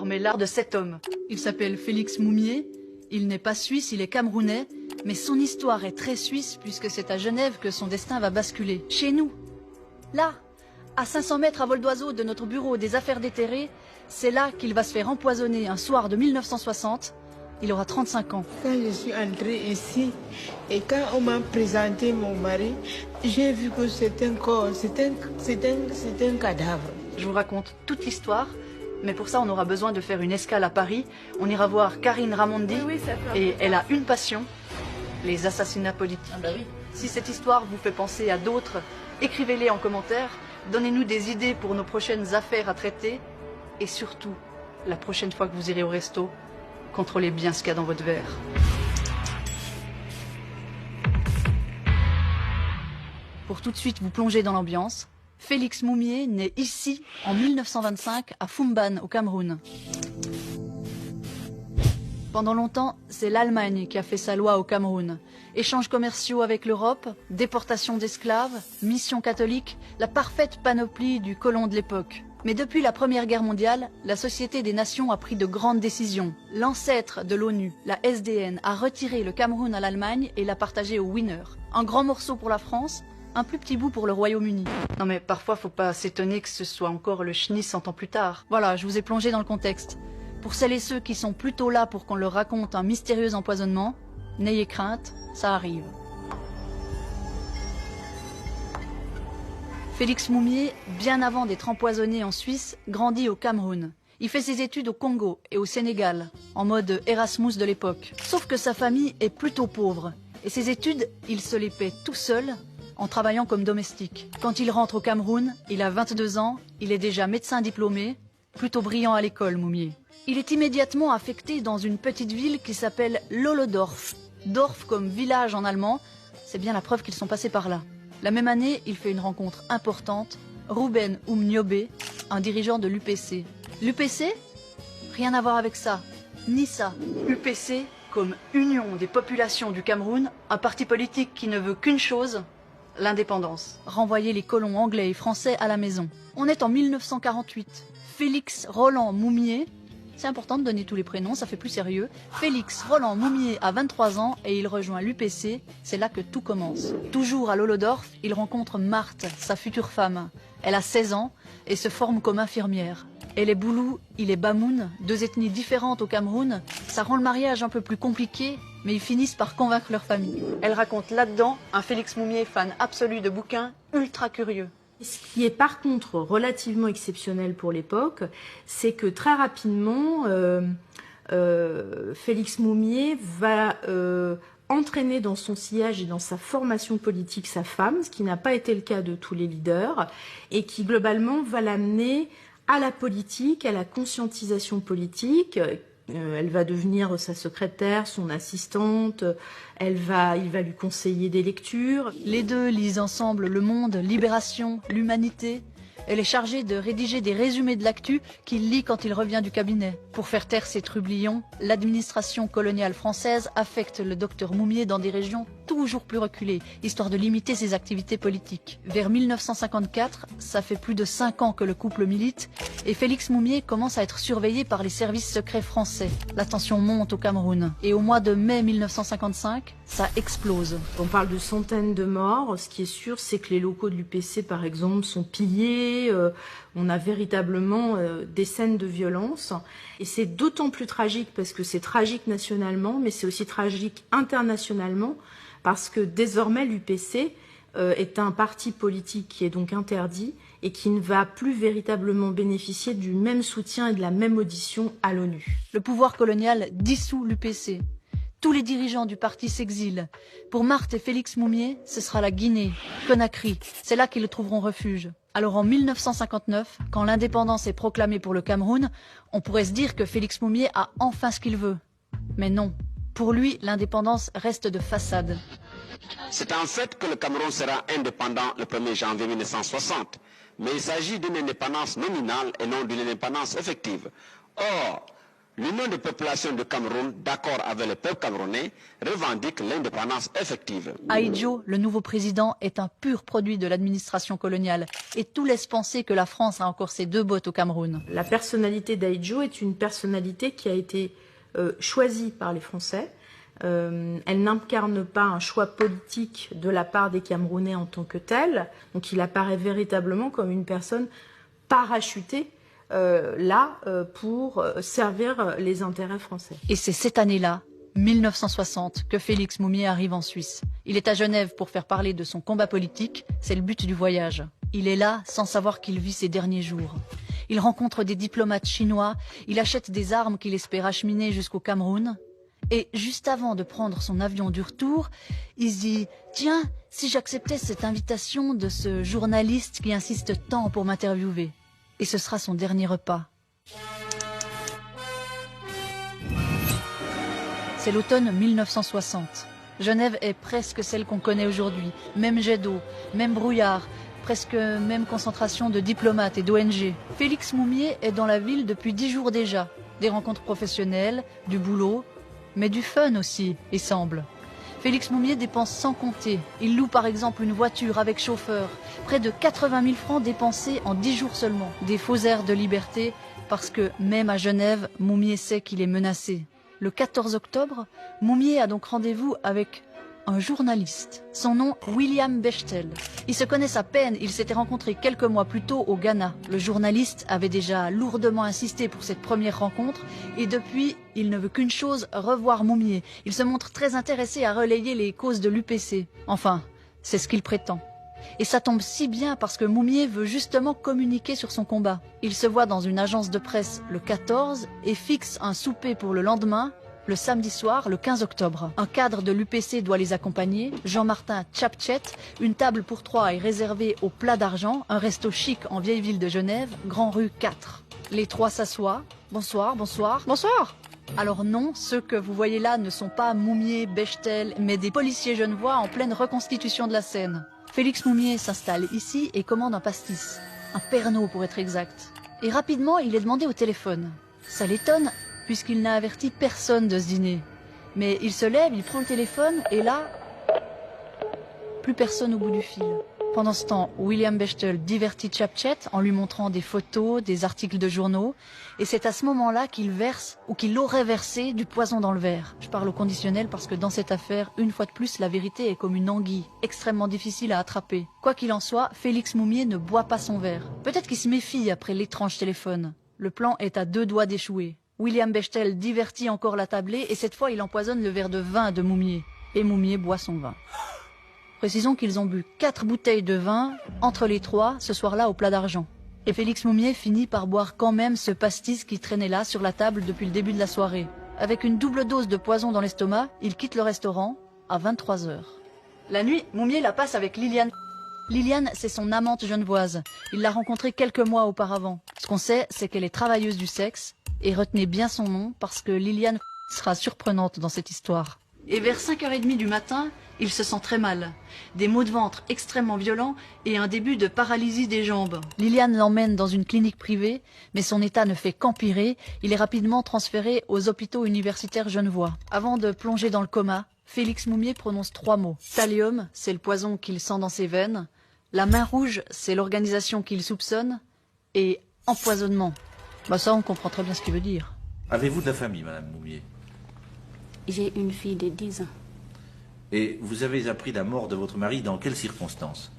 mais l'art de cet homme. Il s'appelle Félix Moumié, il n'est pas suisse, il est camerounais, mais son histoire est très suisse puisque c'est à Genève que son destin va basculer. Chez nous, là, à 500 mètres à vol d'oiseau de notre bureau des affaires déterrées, c'est là qu'il va se faire empoisonner un soir de 1960. Il aura 35 ans. Quand je suis entrée ici et quand on m'a présenté mon mari, j'ai vu que c'est un corps, c'est un cadavre. Je vous raconte toute l'histoire, mais pour ça on aura besoin de faire une escale à Paris. On ira voir Karine Ramondi et elle a une passion, les assassinats politiques. Ah bah oui. Si cette histoire vous fait penser à d'autres, écrivez-les en commentaire, donnez-nous des idées pour nos prochaines affaires à traiter et surtout, la prochaine fois que vous irez au resto, contrôlez bien ce qu'il y a dans votre verre. Pour tout de suite vous plonger dans l'ambiance, Félix Moumié naît ici en 1925 à Fumban au Cameroun. Pendant longtemps, c'est l'Allemagne qui a fait sa loi au Cameroun. Échanges commerciaux avec l'Europe, déportation d'esclaves, mission catholique, la parfaite panoplie du colon de l'époque. Mais depuis la Première Guerre mondiale, la Société des Nations a pris de grandes décisions. L'ancêtre de l'ONU, la SDN, a retiré le Cameroun à l'Allemagne et l'a partagé aux winners. Un grand morceau pour la France, un plus petit bout pour le Royaume-Uni. Non mais parfois faut pas s'étonner que ce soit encore le chenille 100 ans plus tard. Voilà, je vous ai plongé dans le contexte. Pour celles et ceux qui sont plutôt là pour qu'on leur raconte un mystérieux empoisonnement, n'ayez crainte, ça arrive. Félix Moumié, bien avant d'être empoisonné en Suisse, grandit au Cameroun. Il fait ses études au Congo et au Sénégal, en mode Erasmus de l'époque. Sauf que sa famille est plutôt pauvre. Et ses études, il se les paie tout seul, en travaillant comme domestique. Quand il rentre au Cameroun, il a 22 ans, il est déjà médecin diplômé, plutôt brillant à l'école, Moumié. Il est immédiatement affecté dans une petite ville qui s'appelle Lolodorf. Dorf comme village en allemand, c'est bien la preuve qu'ils sont passés par là. La même année, il fait une rencontre importante, Ruben Umniobé, un dirigeant de l'UPC. L'UPC? Rien à voir avec ça, ni ça. UPC comme Union des populations du Cameroun, un parti politique qui ne veut qu'une chose, l'indépendance. Renvoyer les colons anglais et français à la maison. On est en 1948. Félix Roland Moumié, c'est important de donner tous les prénoms, ça fait plus sérieux. Félix Roland Moumié a 23 ans et il rejoint l'UPC, c'est là que tout commence. Toujours à Lolodorf, il rencontre Marthe, sa future femme. Elle a 16 ans et se forme comme infirmière. Elle est Boulou, il est Bamoun, deux ethnies différentes au Cameroun. Ça rend le mariage un peu plus compliqué, mais ils finissent par convaincre leur famille. Elle raconte là-dedans un Félix Moumié fan absolu de bouquins, ultra curieux. Ce qui est par contre relativement exceptionnel pour l'époque, c'est que très rapidement, Félix Moumié va entraîner dans son sillage et dans sa formation politique sa femme, ce qui n'a pas été le cas de tous les leaders, et qui globalement va l'amener à la politique, à la conscientisation politique. Elle va devenir sa secrétaire, son assistante, il va lui conseiller des lectures. Les deux lisent ensemble Le Monde, Libération, L'Humanité. Elle est chargée de rédiger des résumés de l'actu qu'il lit quand il revient du cabinet. Pour faire taire ses trublions, l'administration coloniale française affecte le docteur Moumié dans des régions toujours plus reculées, histoire de limiter ses activités politiques. Vers 1954, ça fait plus de 5 ans que le couple milite, et Félix Moumié commence à être surveillé par les services secrets français. La tension monte au Cameroun, et au mois de mai 1955, ça explose. On parle de centaines de morts. Ce qui est sûr, c'est que les locaux de l'UPC, par exemple, sont pillés. On a véritablement des scènes de violence. Et c'est d'autant plus tragique parce que c'est tragique nationalement, mais c'est aussi tragique internationalement, parce que désormais l'UPC est un parti politique qui est donc interdit et qui ne va plus véritablement bénéficier du même soutien et de la même audition à l'ONU. Le pouvoir colonial dissout l'UPC. Tous les dirigeants du parti s'exilent. Pour Marthe et Félix Moumié, ce sera la Guinée, Conakry. C'est là qu'ils trouveront refuge. Alors en 1959, quand l'indépendance est proclamée pour le Cameroun, on pourrait se dire que Félix Moumié a enfin ce qu'il veut. Mais non. Pour lui, l'indépendance reste de façade. C'est en fait que le Cameroun sera indépendant le 1er janvier 1960. Mais il s'agit d'une indépendance nominale et non d'une indépendance effective. Or, l'Union de population du Cameroun, d'accord avec le peuple camerounais, revendique l'indépendance effective. Ahidjo, le nouveau président, est un pur produit de l'administration coloniale et tout laisse penser que la France a encore ses deux bottes au Cameroun. La personnalité d'Ahidjo est une personnalité qui a été choisie par les Français. Elle n'incarne pas un choix politique de la part des Camerounais en tant que tel. Donc il apparaît véritablement comme une personne parachutée pour servir les intérêts français. Et c'est cette année-là, 1960, que Félix Moumié arrive en Suisse. Il est à Genève pour faire parler de son combat politique, c'est le but du voyage. Il est là sans savoir qu'il vit ses derniers jours. Il rencontre des diplomates chinois, il achète des armes qu'il espère acheminer jusqu'au Cameroun. Et juste avant de prendre son avion du retour, il se dit « Tiens, si j'acceptais cette invitation de ce journaliste qui insiste tant pour m'interviewer ?» Et ce sera son dernier repas. C'est l'automne 1960. Genève est presque celle qu'on connaît aujourd'hui. Même jet d'eau, même brouillard, presque même concentration de diplomates et d'ONG. Félix Moumié est dans la ville depuis 10 jours déjà. Des rencontres professionnelles, du boulot, mais du fun aussi, il semble. Félix Moumié dépense sans compter. Il loue par exemple une voiture avec chauffeur. Près de 80 000 francs dépensés en 10 jours seulement. Des faux airs de liberté, parce que même à Genève, Moumié sait qu'il est menacé. Le 14 octobre, Moumié a donc rendez-vous avec un journaliste. Son nom, William Bechtel. Ils se connaissent à peine, ils s'étaient rencontrés quelques mois plus tôt au Ghana. Le journaliste avait déjà lourdement insisté pour cette première rencontre et depuis, il ne veut qu'une chose, revoir Moumié. Il se montre très intéressé à relayer les causes de l'UPC. Enfin, c'est ce qu'il prétend. Et ça tombe si bien parce que Moumié veut justement communiquer sur son combat. Il se voit dans une agence de presse le 14 et fixe un souper pour le lendemain, le samedi soir, le 15 octobre. Un cadre de l'UPC doit les accompagner, Jean-Martin Tchapchet. Une table pour 3 est réservée au Plat d'Argent, un resto chic en vieille ville de Genève, Grand Rue 4. Les 3 s'assoient. Bonsoir, bonsoir, bonsoir. Alors non, ceux que vous voyez là ne sont pas Moumié, Bechtel, mais des policiers genevois en pleine reconstitution de la scène. Félix Moumié s'installe ici et commande un pastis. Un Pernod pour être exact. Et rapidement, il est demandé au téléphone. Ça l'étonne, puisqu'il n'a averti personne de ce dîner. Mais il se lève, il prend le téléphone, et là, plus personne au bout du fil. Pendant ce temps, William Bechtel divertit Tchapchet en lui montrant des photos, des articles de journaux, et c'est à ce moment-là qu'il verse, ou qu'il aurait versé, du poison dans le verre. Je parle au conditionnel parce que dans cette affaire, une fois de plus, la vérité est comme une anguille, extrêmement difficile à attraper. Quoi qu'il en soit, Félix Moumié ne boit pas son verre. Peut-être qu'il se méfie après l'étrange téléphone. Le plan est à 2 doigts d'échouer. William Bechtel divertit encore la tablée et cette fois il empoisonne le verre de vin de Moumié. Et Moumié boit son vin. Précisons qu'ils ont bu 4 bouteilles de vin entre les 3 ce soir-là au Plat d'Argent. Et Félix Moumié finit par boire quand même ce pastis qui traînait là sur la table depuis le début de la soirée. Avec une double dose de poison dans l'estomac, il quitte le restaurant à 23 h. La nuit, Moumié la passe avec Liliane. Liliane, c'est son amante genevoise. Il l'a rencontrée quelques mois auparavant. Ce qu'on sait, c'est qu'elle est travailleuse du sexe. Et retenez bien son nom parce que Liliane sera surprenante dans cette histoire. Et vers 5h30 du matin, il se sent très mal. Des maux de ventre extrêmement violents et un début de paralysie des jambes. Liliane l'emmène dans une clinique privée, mais son état ne fait qu'empirer. Il est rapidement transféré aux hôpitaux universitaires genevois. Avant de plonger dans le coma, Félix Moumié prononce 3 mots. Thallium, c'est le poison qu'il sent dans ses veines. La main rouge, c'est l'organisation qu'il soupçonne. Et empoisonnement. Bah ça, on comprend très bien ce qu'il veut dire. Avez-vous de la famille, Madame Moumié? J'ai une fille de 10 ans. Et vous avez appris la mort de votre mari dans quelles circonstances?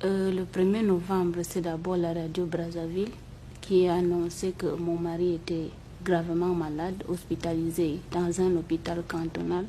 Le 1er novembre, c'est d'abord la radio Brazzaville qui a annoncé que mon mari était gravement malade, hospitalisé dans un hôpital cantonal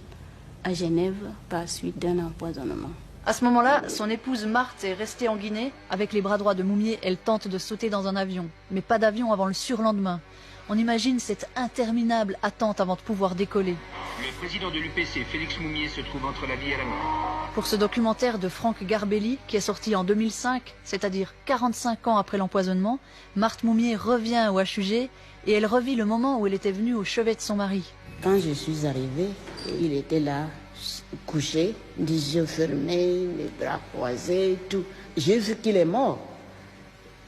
à Genève par suite d'un empoisonnement. À ce moment-là, son épouse Marthe est restée en Guinée. Avec les bras droits de Moumié, elle tente de sauter dans un avion. Mais pas d'avion avant le surlendemain. On imagine cette interminable attente avant de pouvoir décoller. Le président de l'UPC, Félix Moumié, se trouve entre la vie et la mort. Pour ce documentaire de Franck Garbelli, qui est sorti en 2005, c'est-à-dire 45 ans après l'empoisonnement, Marthe Moumié revient au HUG et elle revit le moment où elle était venue au chevet de son mari. Quand je suis arrivée, il était là, couché, les yeux fermés, les bras croisés, tout. J'ai vu qu'il est mort.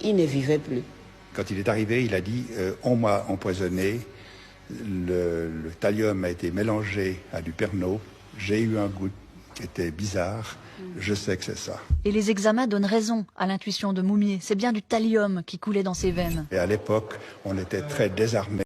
Il ne vivait plus. Quand il est arrivé, il a dit on m'a empoisonné Le thallium a été mélangé à du Pernod. J'ai eu un goût qui était bizarre. Je sais que c'est ça. Et les examens donnent raison à l'intuition de Moumié. C'est bien du thallium qui coulait dans ses veines. Et à l'époque, on était très désarmés.